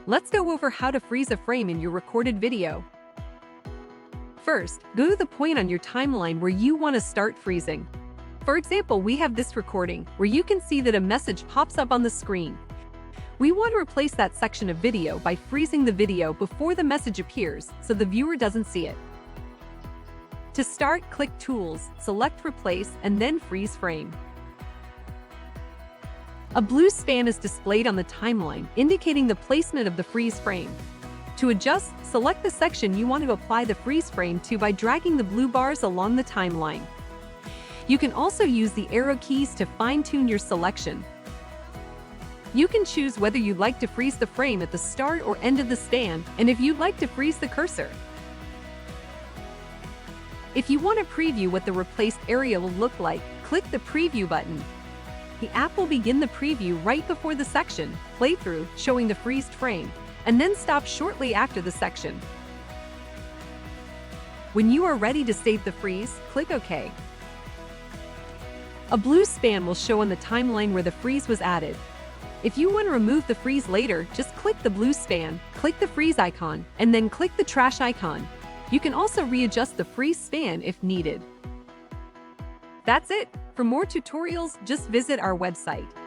Let's go over how to freeze a frame in your recorded video. First, go to the point on your timeline where you want to start freezing. For example, we have this recording where you can see that a message pops up on the screen. We want to replace that section of video by freezing the video before the message appears so the viewer doesn't see it. To start, click Tools, select Replace, and then Freeze Frame. A blue span is displayed on the timeline, indicating the placement of the freeze frame. To adjust, select the section you want to apply the freeze frame to by dragging the blue bars along the timeline. You can also use the arrow keys to fine-tune your selection. You can choose whether you'd like to freeze the frame at the start or end of the span, and if you'd like to freeze the cursor. If you want to preview what the replaced area will look like, click the Preview button. The app will begin the preview right before the section, playthrough, showing the freezed frame, and then stop shortly after the section. When you are ready to save the freeze, click OK. A blue span will show on the timeline where the freeze was added. If you want to remove the freeze later, just click the blue span, click the freeze icon, and then click the trash icon. You can also readjust the freeze span if needed. That's it! For more tutorials, just visit our website.